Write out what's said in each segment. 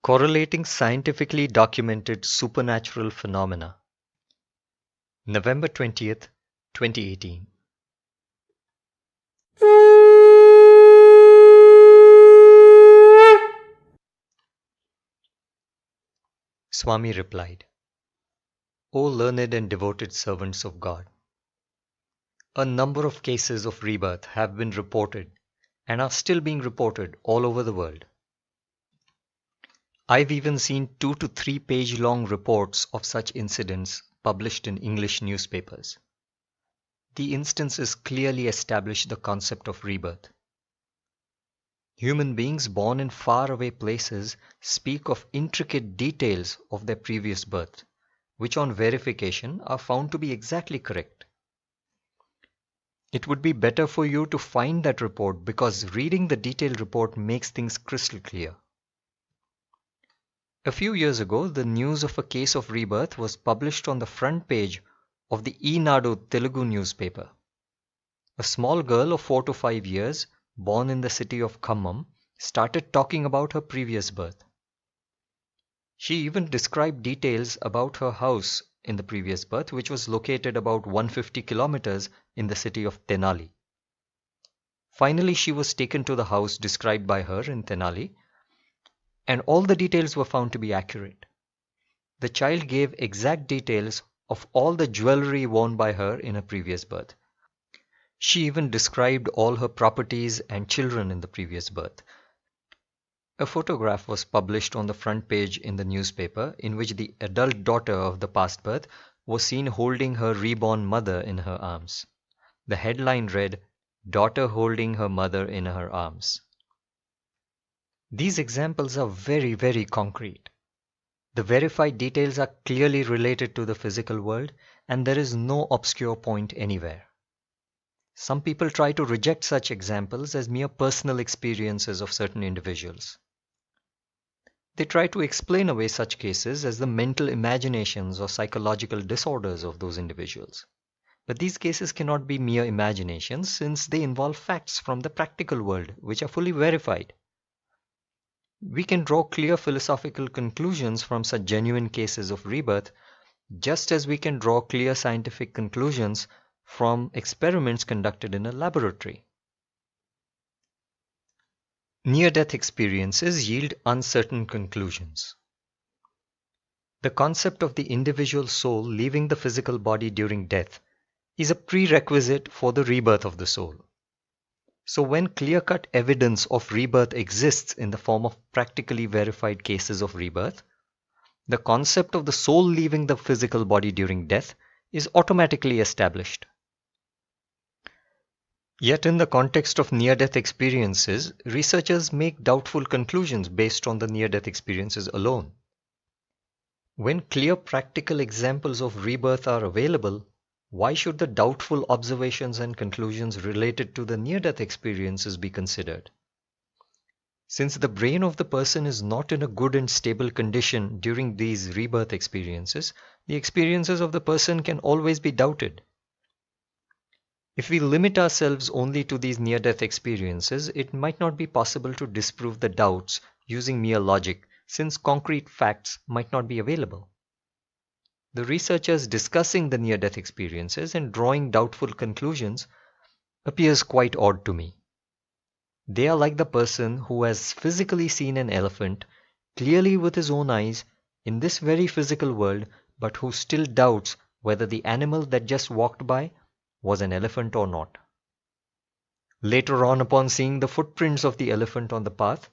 Correlating scientifically documented supernatural phenomena. November 20th, 2018. Swami replied, O learned and devoted servants of God, a number of cases of rebirth have been reported and are still being reported all over the world. I've even seen 2 to 3 page long reports of such incidents published in English newspapers. The instances clearly establish the concept of rebirth. Human beings born in faraway places speak of intricate details of their previous birth, which on verification are found to be exactly correct. It would be better for you to find that report because reading the detailed report makes things crystal clear. A few years ago, the news of a case of rebirth was published on the front page of the Eenadu Telugu newspaper. A small girl of 4 to 5 years, born in the city of Khammam, started talking about her previous birth. She even described details about her house in the previous birth, which was located about 150 kilometers in the city of Tenali. Finally, she was taken to the house described by her in Tenali, and all the details were found to be accurate. The child gave exact details of all the jewelry worn by her in her previous birth. She even described all her properties and children in the previous birth. A photograph was published on the front page in the newspaper in which the adult daughter of the past birth was seen holding her reborn mother in her arms. The headline read, "Daughter holding her mother in her arms." These examples are very, very concrete. The verified details are clearly related to the physical world, and there is no obscure point anywhere. Some people try to reject such examples as mere personal experiences of certain individuals. They try to explain away such cases as the mental imaginations or psychological disorders of those individuals. But these cases cannot be mere imaginations since they involve facts from the practical world which are fully verified. We can draw clear philosophical conclusions from such genuine cases of rebirth, just as we can draw clear scientific conclusions from experiments conducted in a laboratory. Near-death experiences yield uncertain conclusions. The concept of the individual soul leaving the physical body during death is a prerequisite for the rebirth of the soul. So when clear-cut evidence of rebirth exists in the form of practically verified cases of rebirth, the concept of the soul leaving the physical body during death is automatically established. Yet in the context of near-death experiences, researchers make doubtful conclusions based on the near-death experiences alone. When clear practical examples of rebirth are available, why should the doubtful observations and conclusions related to the near-death experiences be considered? Since the brain of the person is not in a good and stable condition during these rebirth experiences, the experiences of the person can always be doubted. If we limit ourselves only to these near-death experiences, it might not be possible to disprove the doubts using mere logic, since concrete facts might not be available. The researchers discussing the near-death experiences and drawing doubtful conclusions appears quite odd to me. They are like the person who has physically seen an elephant clearly with his own eyes in this very physical world, but who still doubts whether the animal that just walked by was an elephant or not. Later on, upon seeing the footprints of the elephant on the path,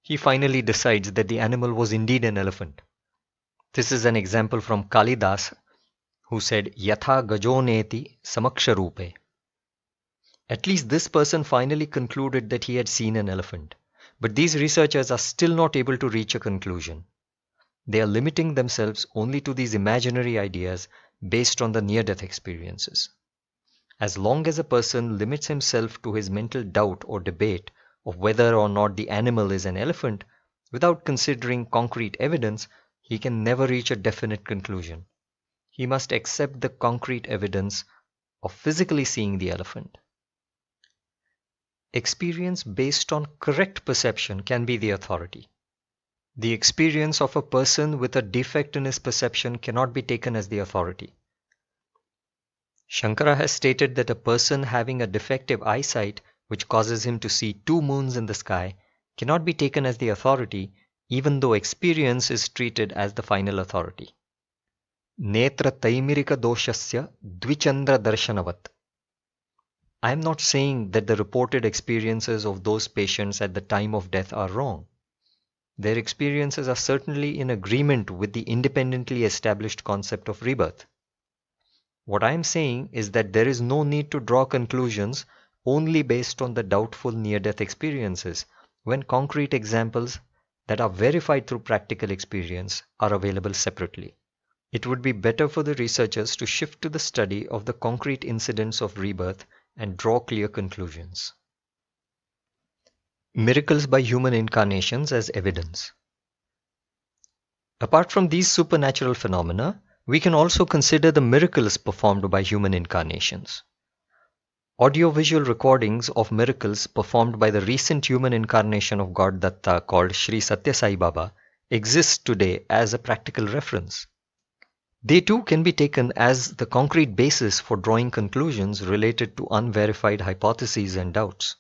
he finally decides that the animal was indeed an elephant. This is an example from Kalidas, who said, Yatha gajoneti samaksharupe. At least this person finally concluded that he had seen an elephant. But these researchers are still not able to reach a conclusion. They are limiting themselves only to these imaginary ideas based on the near-death experiences. As long as a person limits himself to his mental doubt or debate of whether or not the animal is an elephant, without considering concrete evidence, he can never reach a definite conclusion. He must accept the concrete evidence of physically seeing the elephant. Experience based on correct perception can be the authority. The experience of a person with a defect in his perception cannot be taken as the authority. Shankara has stated that a person having a defective eyesight, which causes him to see two moons in the sky, cannot be taken as the authority, even though experience is treated as the final authority. Netra taimirika doshasya dvichandra darshanavat. I am not saying that the reported experiences of those patients at the time of death are wrong. Their experiences are certainly in agreement with the independently established concept of rebirth. What I am saying is that there is no need to draw conclusions only based on the doubtful near-death experiences when concrete examples that are verified through practical experience are available separately. It would be better for the researchers to shift to the study of the concrete incidents of rebirth and draw clear conclusions. Miracles by human incarnations as evidence. Apart from these supernatural phenomena, we can also consider the miracles performed by human incarnations. Audio-visual recordings of miracles performed by the recent human incarnation of God Datta called Shri Satya Sai Baba exist today as a practical reference. They too can be taken as the concrete basis for drawing conclusions related to unverified hypotheses and doubts.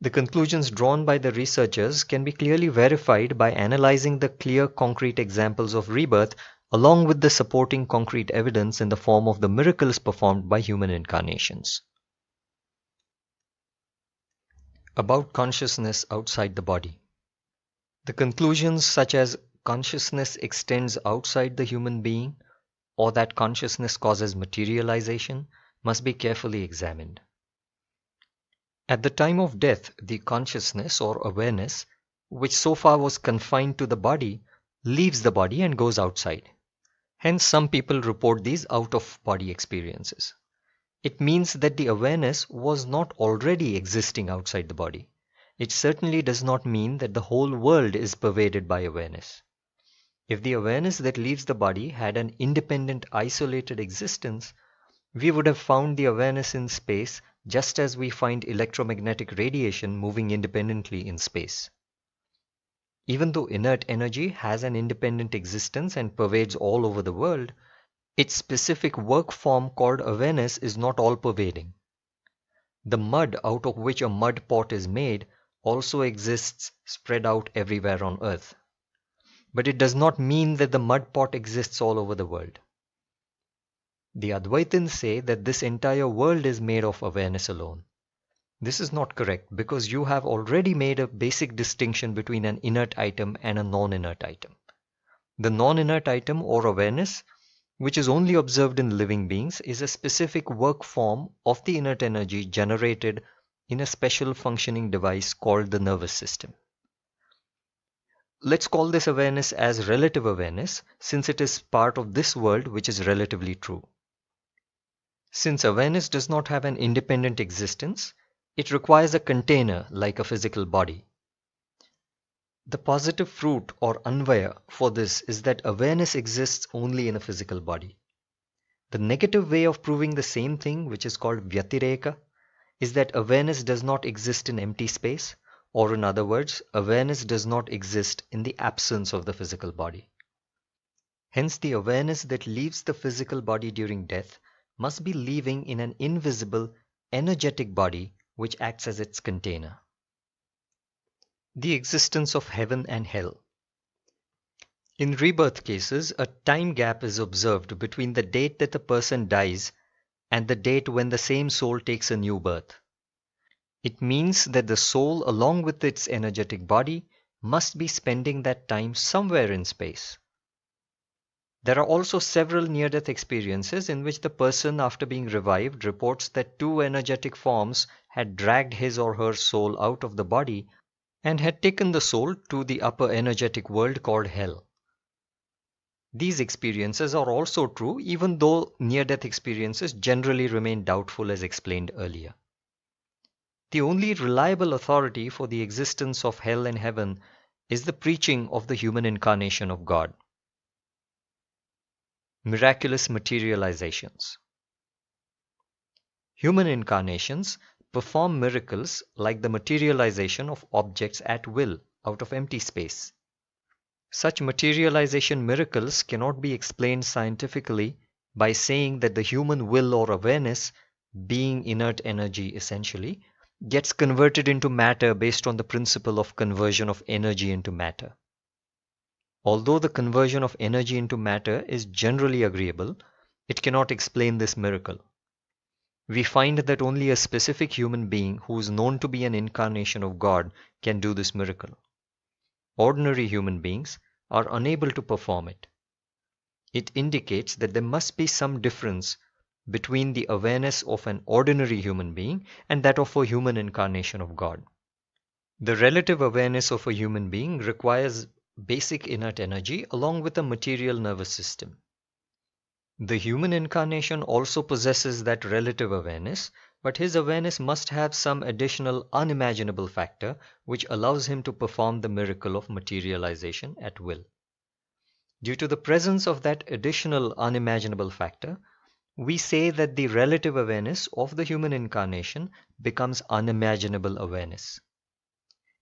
The conclusions drawn by the researchers can be clearly verified by analyzing the clear concrete examples of rebirth along with the supporting concrete evidence in the form of the miracles performed by human incarnations. About consciousness outside the body. The conclusions such as consciousness extends outside the human being or that consciousness causes materialization must be carefully examined. At the time of death, the consciousness or awareness, which so far was confined to the body, leaves the body and goes outside. Hence, some people report these out-of-body experiences. It means that the awareness was not already existing outside the body. It certainly does not mean that the whole world is pervaded by awareness. If the awareness that leaves the body had an independent, isolated existence, we would have found the awareness in space just as we find electromagnetic radiation moving independently in space. Even though inert energy has an independent existence and pervades all over the world, its specific work form called awareness is not all-pervading. The mud out of which a mud pot is made also exists spread out everywhere on earth. But it does not mean that the mud pot exists all over the world. The Advaitins say that this entire world is made of awareness alone. This is not correct because you have already made a basic distinction between an inert item and a non-inert item. The non-inert item or awareness, which is only observed in living beings, is a specific work form of the inert energy generated in a special functioning device called the nervous system. Let's call this awareness as relative awareness since it is part of this world which is relatively true. Since awareness does not have an independent existence, it requires a container like a physical body. The positive fruit or anvaya for this is that awareness exists only in a physical body. The negative way of proving the same thing, which is called vyatireka, is that awareness does not exist in empty space, or in other words, awareness does not exist in the absence of the physical body. Hence, the awareness that leaves the physical body during death must be leaving in an invisible, energetic body which acts as its container. The existence of heaven and hell. In rebirth cases, a time gap is observed between the date that a person dies and the date when the same soul takes a new birth. It means that the soul, along with its energetic body, must be spending that time somewhere in space. There are also several near-death experiences in which the person, after being revived, reports that two energetic forms had dragged his or her soul out of the body and had taken the soul to the upper energetic world called hell. These experiences are also true even though near-death experiences generally remain doubtful as explained earlier. The only reliable authority for the existence of hell and heaven is the preaching of the human incarnation of God. Miraculous materializations. Human incarnations perform miracles like the materialization of objects at will out of empty space. Such materialization miracles cannot be explained scientifically by saying that the human will or awareness, being inert energy essentially, gets converted into matter based on the principle of conversion of energy into matter. Although the conversion of energy into matter is generally agreeable, it cannot explain this miracle. We find that only a specific human being who is known to be an incarnation of God can do this miracle. Ordinary human beings are unable to perform it. It indicates that there must be some difference between the awareness of an ordinary human being and that of a human incarnation of God. The relative awareness of a human being requires basic inert energy along with a material nervous system. The human incarnation also possesses that relative awareness, but his awareness must have some additional unimaginable factor which allows him to perform the miracle of materialization at will. Due to the presence of that additional unimaginable factor, we say that the relative awareness of the human incarnation becomes unimaginable awareness.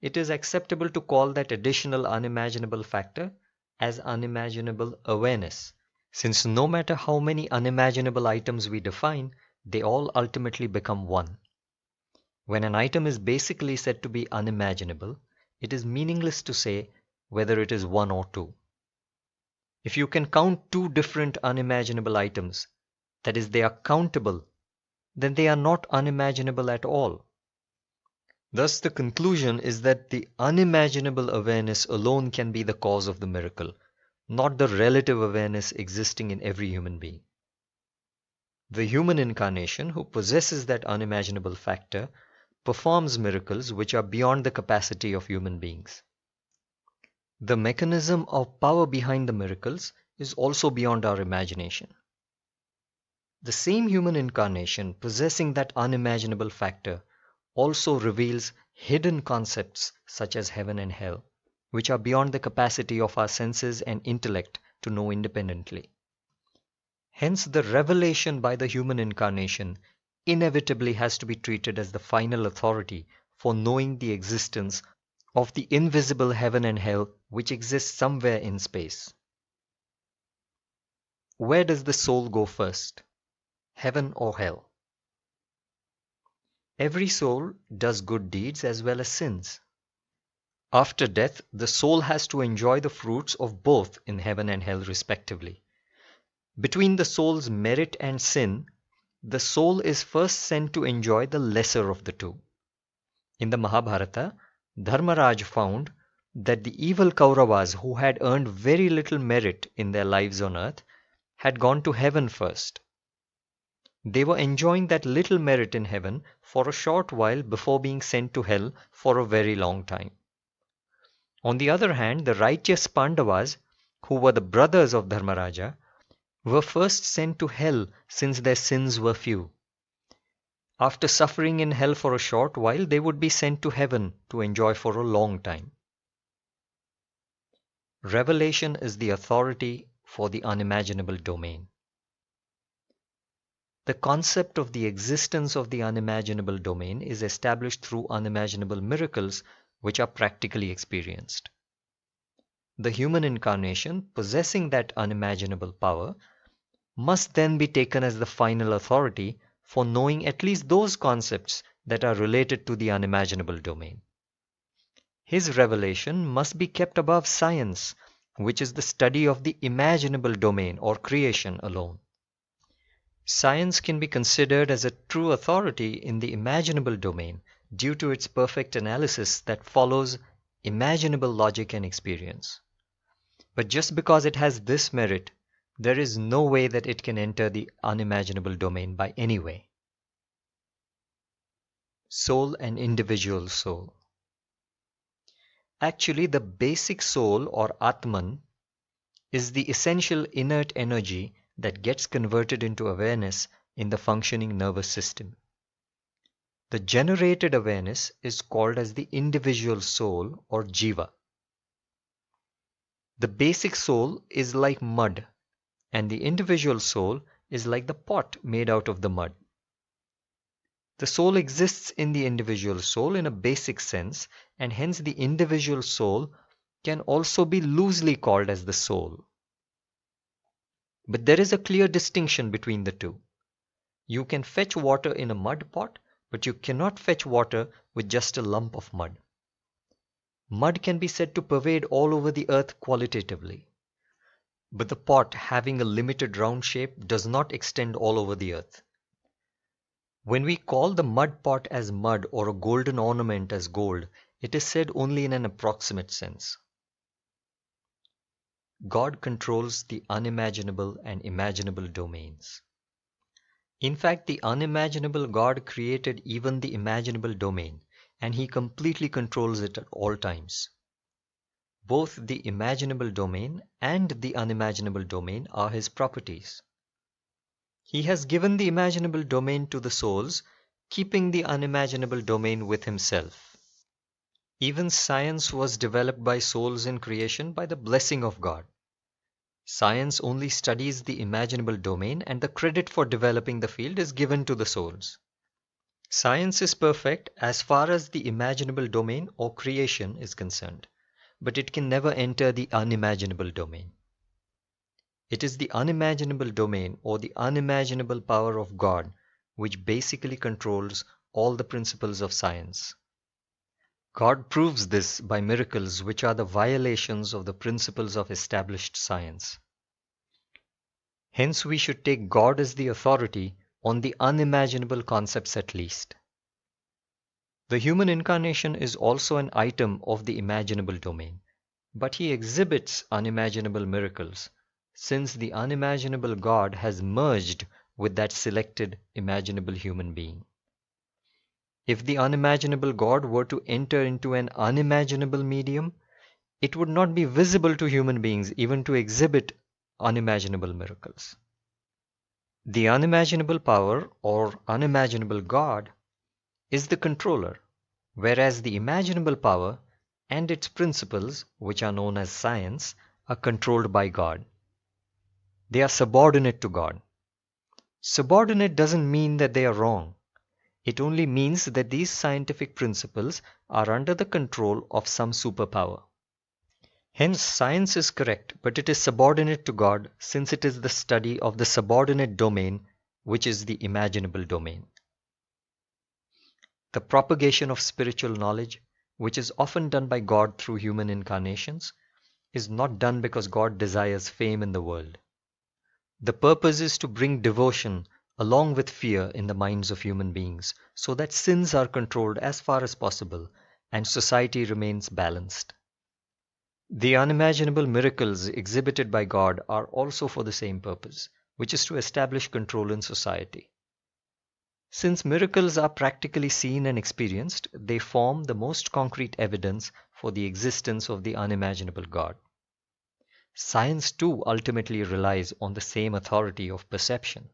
It is acceptable to call that additional unimaginable factor as unimaginable awareness, since no matter how many unimaginable items we define, they all ultimately become one. When an item is basically said to be unimaginable, it is meaningless to say whether it is one or two. If you can count two different unimaginable items, that is, they are countable, then they are not unimaginable at all. Thus, the conclusion is that the unimaginable awareness alone can be the cause of the miracle, not the relative awareness existing in every human being. The human incarnation, who possesses that unimaginable factor, performs miracles which are beyond the capacity of human beings. The mechanism of power behind the miracles is also beyond our imagination. The same human incarnation possessing that unimaginable factor also reveals hidden concepts such as heaven and hell, which are beyond the capacity of our senses and intellect to know independently. Hence, the revelation by the human incarnation inevitably has to be treated as the final authority for knowing the existence of the invisible heaven and hell which exists somewhere in space. Where does the soul go first? Heaven or hell? Every soul does good deeds as well as sins. After death, the soul has to enjoy the fruits of both in heaven and hell respectively. Between the soul's merit and sin, the soul is first sent to enjoy the lesser of the two. In the Mahabharata, Dharmaraj found that the evil Kauravas who had earned very little merit in their lives on earth had gone to heaven first. They were enjoying that little merit in heaven for a short while before being sent to hell for a very long time. On the other hand, the righteous Pandavas, who were the brothers of Dharmaraja, were first sent to hell since their sins were few. After suffering in hell for a short while, they would be sent to heaven to enjoy for a long time. Revelation is the authority for the unimaginable domain. The concept of the existence of the unimaginable domain is established through unimaginable miracles which are practically experienced. The human incarnation, possessing that unimaginable power, must then be taken as the final authority for knowing at least those concepts that are related to the unimaginable domain. His revelation must be kept above science, which is the study of the imaginable domain or creation alone. Science can be considered as a true authority in the imaginable domain due to its perfect analysis that follows imaginable logic and experience. But just because it has this merit, there is no way that it can enter the unimaginable domain by any way. Soul and individual soul. Actually, the basic soul or Atman is the essential inert energy that gets converted into awareness in the functioning nervous system. The generated awareness is called as the individual soul or jiva. The basic soul is like mud, and the individual soul is like the pot made out of the mud. The soul exists in the individual soul in a basic sense, and hence the individual soul can also be loosely called as the soul. But there is a clear distinction between the two. You can fetch water in a mud pot, but you cannot fetch water with just a lump of mud. Mud can be said to pervade all over the earth qualitatively. But the pot, having a limited round shape, does not extend all over the earth. When we call the mud pot as mud or a golden ornament as gold, it is said only in an approximate sense. God controls the unimaginable and imaginable domains. In fact, the unimaginable God created even the imaginable domain, and He completely controls it at all times. Both the imaginable domain and the unimaginable domain are His properties. He has given the imaginable domain to the souls, keeping the unimaginable domain with Himself. Even science was developed by souls in creation by the blessing of God. Science only studies the imaginable domain, and the credit for developing the field is given to the souls. Science is perfect as far as the imaginable domain or creation is concerned, but it can never enter the unimaginable domain. It is the unimaginable domain or the unimaginable power of God which basically controls all the principles of science. God proves this by miracles which are the violations of the principles of established science. Hence we should take God as the authority on the unimaginable concepts at least. The human incarnation is also an item of the imaginable domain, but he exhibits unimaginable miracles, since the unimaginable God has merged with that selected imaginable human being. If the unimaginable God were to enter into an unimaginable medium, it would not be visible to human beings even to exhibit unimaginable miracles. The unimaginable power or unimaginable God is the controller, whereas the imaginable power and its principles, which are known as science, are controlled by God. They are subordinate to God. Subordinate doesn't mean that they are wrong. It only means that these scientific principles are under the control of some superpower. Hence, science is correct, but it is subordinate to God, since it is the study of the subordinate domain, which is the imaginable domain. The propagation of spiritual knowledge, which is often done by God through human incarnations, is not done because God desires fame in the world. The purpose is to bring devotion along with fear in the minds of human beings, so that sins are controlled as far as possible and society remains balanced. The unimaginable miracles exhibited by God are also for the same purpose, which is to establish control in society. Since miracles are practically seen and experienced, they form the most concrete evidence for the existence of the unimaginable God. Science too ultimately relies on the same authority of perception.